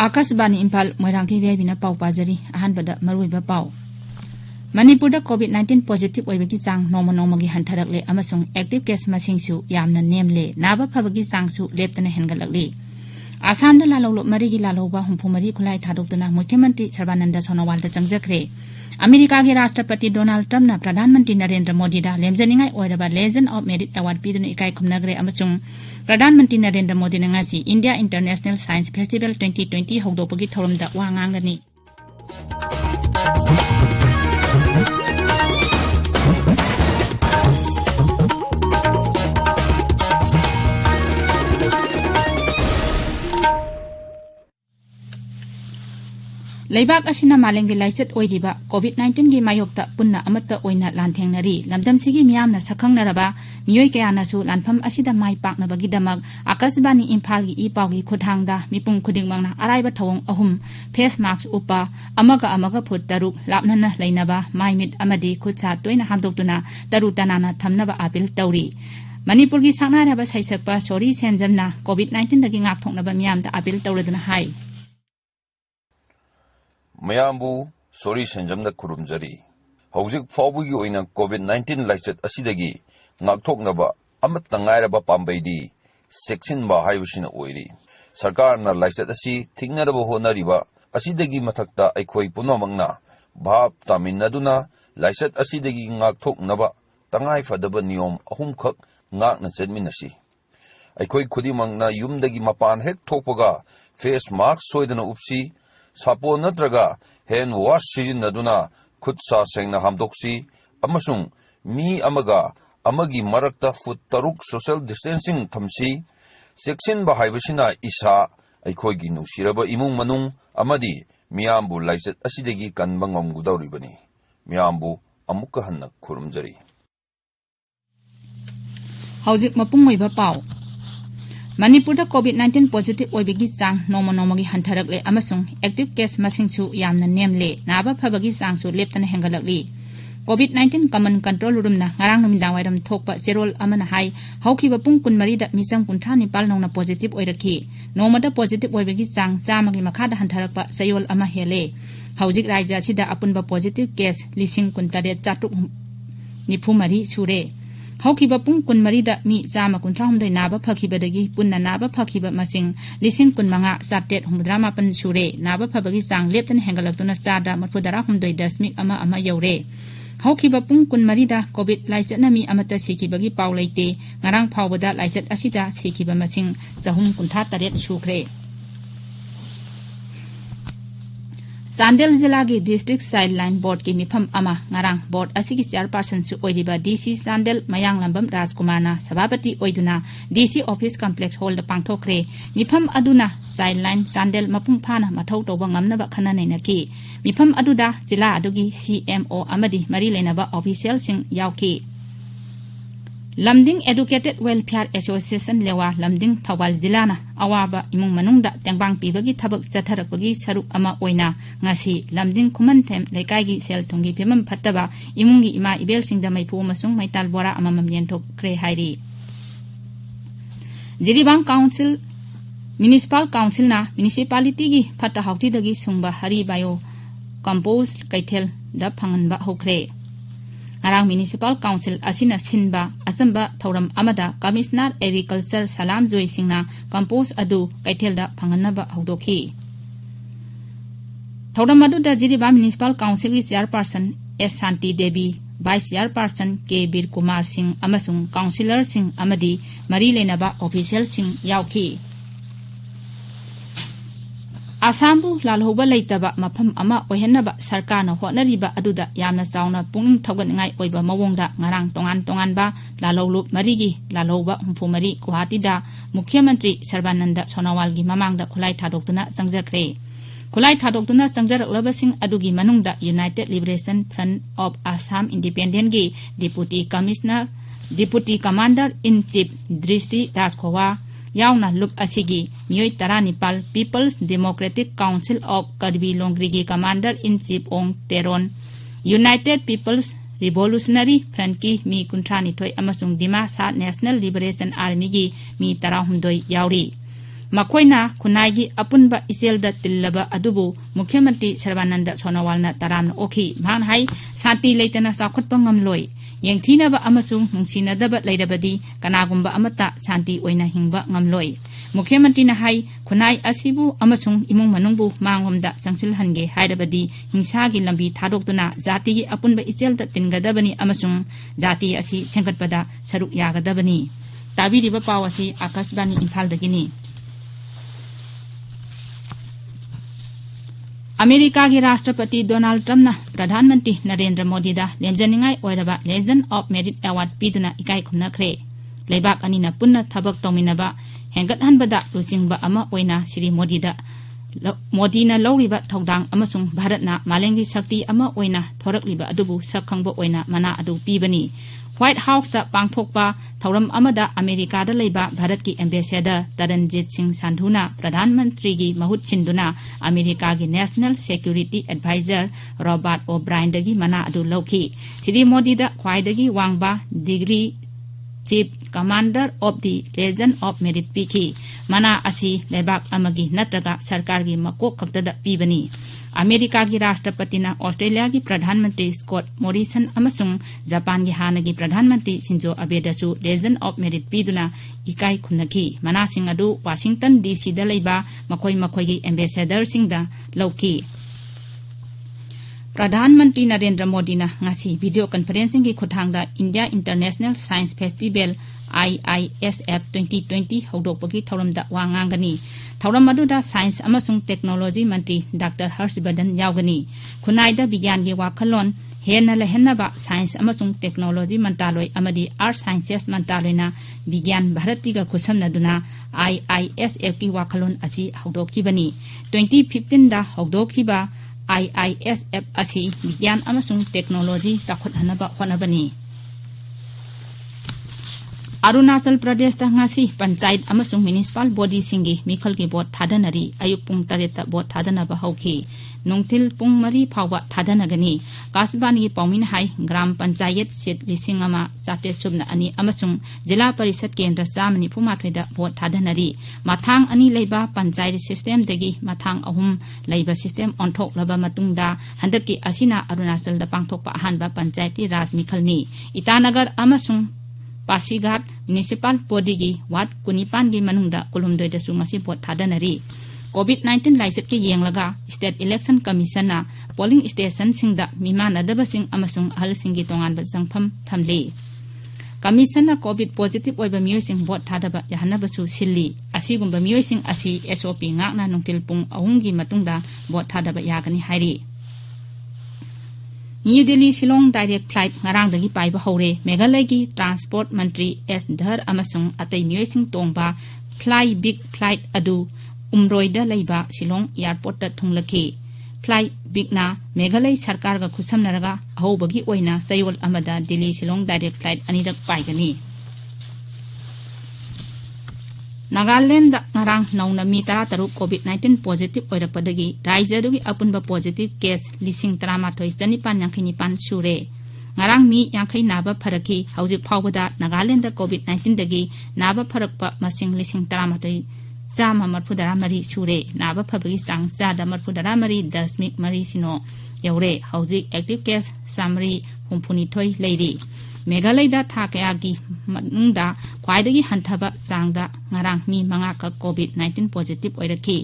आकाशवाणी इम्फाल मोइरांथी बेबिना पाउ पाजरी अहानबदा मरुइबा पाउ मणिपुर कोविड-19 पॉजिटिव ओइबगी चांग नोमोनोमगी हंथरकले अमसुंग active case मसिंगसु यामना नेमले नाबा फबगी चांगसु लेप्तना हेनगलकले आसाम दा लालौलो मरीगी लालौबा हुंफुमरी खुलाई थादोक्तना मुख्यमंत्री सर्बानंद सोनोवाल चंगजखरे अमेरिका के राष्ट्रपति डोनाल्ड ट्रम्प ना प्रधानमंत्री नरेंद्र मोदी दा लेमजनिंगाई ओइरबा लेजेंड ऑफ मेरिट अवार्ड पीदुन इकाई खुमनगरे अमसुंग प्रधानमंत्री नरेंद्र मोदी नंगासी इंडिया इंटरनेशनल साइंस फेस्टिवल 2020 हौदोपगी थौरमदा वा nganggani लेबाक असिना मालेंगे लाइचत ओइरिबा कोविड-19 गी मायोक्ता पुन्ना अमत्ता ओइना लानथेंगनरी लमदमसिगी मियामना सखंगनरबा मियोय कयानासु लानफम असिदा माइ पाकनबगीदमक आकाशवाणी इम्फाल गी इपाउगी खुथांगदा मिपुंग खुदिंगमंगना अराइबा थवंग अहुम फेस मास्क उप्पा अमगा फुट तरुक लापनना लैनबा माइमिट अमदी खुदसा तोइना हामदोक्तुना तरु तनाना थमनबा अपील तौरी मणिपुर गी साकनारबा सैसकपा सोरी सेनजमना कोविड-19 दगी ngaktoknaba मियामदा अपील तौरदुना हाई मयामबु सोरी सेंजमदा खुरुमजरी हौजिक फाउबगी ओइना कोविड-19 लाइचत असिदगी ngaktoknaba अमत्ता ngairaba पाम्बैदी सेक्सिनबा हाइबसिना ओइरी सरकारना लाइचत असि थिंगनरबा होनरिबा असिदगी मथक्ता अखोइ पुनमंगना भाव तामिनदुना लाइचत असिदगी ngaktoknaba तंगाई फदबा नियम अहुमखक ngakna चेदमिनसी अखोइ खुदिमंगना युमदगी मपान हेक थोपगा फेस मास्क सोइदना उपसी सापो नत्रगा हैंड वॉश सिजिन्नदुना खुद सा सेंगना हामदोक्सी अमसुंग मी अमगा अमगी मरक्ता फुट तरुक सोशल डिस्टेंसिंग थमसी सेक्शन बाहाइबसिना इसा अखोइगी नुसिरबा इमुंग मनुंग अमदी मियामबु लाइचत असिदगी कनबा ngomgudawribani मियामबु अमुक्का हन्ना खुरुमजरी हौजिक मपुंग ओइबा पाउ मणिपुर कोविड-19 पॉजिटिव ओइबगी चांग नोमोनोमगी हंथरकले अमसुंग एक्टिव केस मसिंगसु यामना नेमले नाबा फबगी चांगसु लेप्तना हेंगलकली कोविड-19 कमन कंट्रोल रूमना ngarang नुमिदां वाइरम थोकपा जेरोल अमना हाई हौखिबा पुंग 20 दा मिचंग 59 नौना पॉजिटिव ओइरखी नोमदा पॉजिटिव ओइबगी चांग चामगी मखादा हंथरकपा सयोल अमा हेले हौजिक राज्य सिदा अपुनबा पॉजिटिव केस 19,494 सुरे हौखिबा पुंग 20 दा मी चामा 93 नाबा फखिबदगी पुन्ना नाबा फखिबा मसिंग 19,789 सुरे नाबा फबगी चांग लेप्तन हेंगलक्तुना चादा 39.1 यौरे हौखिबा पुंग 20 दा कोविड लाइचतना मी अमता सिखिबगी पाउ लैते ngarang फावबदा लाइचत असिदा सिखिबा मसिंग 458 सुख्रे चांदेल जिला की डिस्ट्रिक्ट चाइल्ड लाइन बोर्ड की मिफम अमा ngarang बोर्ड असिगी चेयरपर्सन सु ओइरिबा डीसी चांदेल मयांग लंबम राजकुमारना सभापति ओइदुना डीसी ऑफिस कॉम्प्लेक्स हॉल दा पांगथोखरे मिफम अदुना चाइल्ड लाइन चांदेल मपुंग फाना मथौ तौबा ngamnaba खनानैनकी मिफम अदुदा जिला अदुगी सीएमओ अमदी मरी लेनबा ऑफिशियल सिंग यावकी लमदिंग एडुकेटेड वेलफेयर एसोसिएशन लेवा लमदिंग थौबाल जिलाना अवाबा इमुंग मनुंगदा तेंबांग पीबगी थबक चथरकबगी सरुक अमा ओइना ngasi लमदिंग खुमन थेम लेकाइगी सेल थुंगी फिमम फत्तबा इमुंगी इमा इबेल सिंगदा मैफु मसुंग मैताल बोरा अममम येंथोक्रे हाइरी जिरीबांग काउंसिल म्युनिसिपल काउंसिल ना म्युनिसिपालिटी की फत्ता हाउतीदगी सुंगबा हरी बायो कंपोस्ट कैथेल दा फंगनबा होख्रे ngarang municipal council asina sinba asamba thoram amada commissioner agriculture salam joy singna compost adu kaithelda phanganaba haudoki thoram adu da jiriba municipal council ki chairperson S Santi Devi vice chairperson K Bir Kumar Singh amasung councillor sing amadi mari lenaba official sing yauki आसामबु लालहोबा लेतबा मफम अमा ओहेनबा सरकारना होनरिबा अदुदा यामना चावना पुंग थगनङाइ ओइबा मवोंगदा ngarang तोंगान लालौलुप मरिगी लालौबा हुंफुमरी गुवाहाटीदा मुख्यमंत्री सर्बानंद सोनोवालगी ममांगदा खुलाई थादोक्तुना संगजखरे खुलाई थादोक्तुना संगजरक्लबसिंग अदुगी मनुंगदा United Liberation Front of Assam independent गी deputy commander in chief Drishti Rajkhowa yauna lup asigi miyoi taranipal People's Democratic Council of Karbi Longrigi Commander in Chief Ong Teron United People's Revolutionary Front ki mi kuntrani thoi amasung Dimasa National Liberation Army gi mi 16 yauri makoina kunaigi apunba iselda tillaba adubu Mukhyamantri Sarbananda Sonowalna taramna okhi man hai santi leitana sakhotpa ngamloi yengthinaba amasung nungsinadaba leirabadi kanagumba amata santi oina hingba ngamloi Mukhyamantri na hai kunai asibu amasung imung manungbu mangomda sangsil hange hairabadi hingsa gi lambi thadoktuna jati gi apunba iselda tingadabani amasung jati asi sengkatpada saruk yagadabani tabiriba pawasi Akashbani Imphal dagini America के राष्ट्रपति Donald Trump ना प्रधानमंत्री नरेंद्र मोदी दा लेमजनिंगाई ओइरबा legend of merit award पीदुना इकाई खुमनखरे लेबाक अनिना पुन्ना थबक तौमिनबा हेंगतहनबदा लुचिंगबा अमा ओइना श्री मोदीना लौरिबा थौदांग अमसुंग भारतना मालेंगी शक्ति अमा ओइना थोरकलिबा अदुबु सकखंगबा ओइना मना अदु पीबनी White House da pangthokpa thauram amada America da leiba Bharat ki ambassador Taranjit Singh Sandhuna Pradhan Mantri gi mahut chinduna America gi National Security Advisor Robert O'Brien dagi mana adu lauki Sri Modi da khwaidagi wangba degree Chief Commander of the Legion of Merit piki mana asi lebak amagi natraga sarkar gi makok khaktada pibani America की राष्ट्रपति ना Australia की प्रधानमंत्री Scott Morrison अमसुंग Japan की हाना की प्रधानमंत्री Shinzo Abe दसु legend of merit पीदुना इकाई खुनखी मनासिंग अदु वाशिंगटन डीसी दा लेबा मखोई मखोई की एम्बेसडर सिंग दा लौकी प्रधानमंत्री नरेंद्र मोदी ना ngasi वीडियो कॉन्फ्रेंसिंग की खुथांगदा India International Science Festival IISF 2020 हौदोकपगी थौरमदा वांगांगनी थौरम अदुदा साइंस अमसुंग टेक्नोलॉजी मंत्री डॉक्टर हर्षवर्धन यावगनी खुनाइदा विज्ञान की वाखलोन हेना लहनबा साइंस अमसुंग टेक्नोलॉजी मंत्रालय अमदी आर्ट साइंसेस मंत्रालयना विज्ञान भारतीगा खुसमनदुना IISF की वाखलोन असि हौदोकखिबनी 2015 दा हौदोकखिबा IISF asi विज्ञान अमसुंग टेक्नोलॉजी चाखोथनबा होनबनी अरुणाचल प्रदेश दा ngasi पंचायत अमसुंग म्युनिसिपल बॉडी सिंगी मिखल की बोट थादनरी अयुक पुंग 3 ता बोट थादनबा हौखि नुंगथिल पुंग 4 फावबा थादनगनी कासबान की पौमिन हाई ग्राम पंचायत सीट 1,700 अनि अमसुंग जिला परिषद केंद्र 194 दा बोट थादनरी मथांग अनि लेबा पंचायत सिस्टम दगी मथांग अहुम लेबा सिस्टम ऑनथोक लबा मतुंगदा हंदकी असिना अरुणाचल दा पांगथोकपा अहानबा पंचायती राज मिखलनी ईटानगर अमसुंग पासीघाट म्युनिसिपल बॉडी की वार्ड 19 की मनुंगदा कुलुमदोय दसु ngasi बोट थादनरी COVID-19 लाइसेट के येंगलगा स्टेट इलेक्शन कमीशन ना पोलिंग स्टेशन सिंगदा मिमानदबसिंग अमसुंग अहलसिंग की तोंगानबा संगफम थमले कमीशन ना कोविड पॉजिटिव ओइबा मियोसिंग बोट थादबा यहनबसु सिल्ली असिगुंबा मियोसिंग असि SOP ngakna nungtil pung ahung gi matungda vote थादबा यागनी हाइरी New Delhi Shillong direct flight ngarangdagi paiba hore Meghalaya की ट्रांसपोर्ट मंत्री S धर अमसुंग अतै मियोसिंग तोंगबा फ्लाई बिग फ्लाइट अदु उमरोइदा लेबा शिलोंग एयरपोर्ट ता थुंगलखि फ्लाई बिग ना मेघालय सरकार गा खुसमनरगा अहोबगी ओइना सयोल अमदा दिल्ली शिलोंग डायरेक्ट फ्लाइट अनिरक पाइगनी Nagaland ngarang nauna mi 13 COVID-19 positive ओइरपदगी राज्यदुगी अपुनबा पॉजिटिव केस 13,795 सुरे ngarang mi 50 नाबा फरकी हौजिक फावबदा नागालैंड COVID-19 दगी नाबा फरकपा मसिंग 13,140 सुरे नाबा फबगी सांग 10.3 सिनो यौरे हौजिक एक्टिव केस सामरी हुमफुनिथोय लेरी मेघालय दा था कयागी मनुंगदा ख्वाइदगी हंथबा सांगदा ngarang mi 5 का COVID-19 पॉजिटिव ओइरखि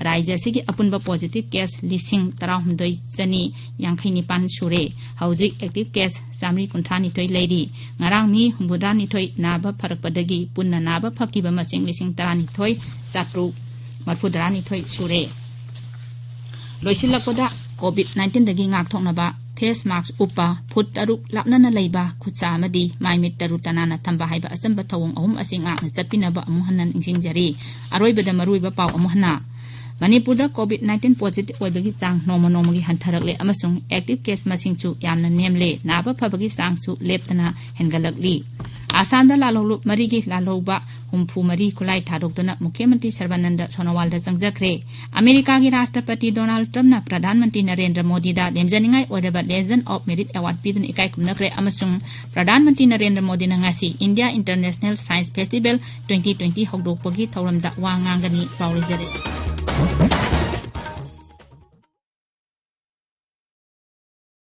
राज्य सिगी अपुनबा पॉजिटिव केस 13,959 सुरे हौजिक एक्टिव केस सामरी कुंथानिथोय लेरी ngarang mi humbudaनिथोय नाबा फरकपदगी पुन्ना नाबा फकिबा मसिंग 13,730 सुरे लोइसिलकपदा COVID-19 दगी ngakthoknaba फेस मास्क उपा फुट तरुक लापनना लेबा खुचा मदी माइमिट तरु तनाना थंबा हाइबा असंबा थवंग अहुम असिंगा चटपिनबा अमुहनन इंजिंजरी अरोइबदा मरुइबा पाव अमुहना Manipur COVID-19 positive oibagi sang noma gi hantarakle amasung active case masingchu yamna nemle naba phabagi sangsu leptana hengalakli Asamda lalolu marigi laloba humpu mari kulai thadoktuna Mukhyamantri Sarbananda Sonowal da jangjakre America gi Rashtrapati Donald Trump na Pradhan Mantri Narendra Modi da lemjaningai oiraba Legend of Merit Award pidun ikai kumnakre amasung Pradhan Mantri Narendra Modi na ngasi India International Science Festival 2020 hogdokpagi thauramda wa ngangani pawrijare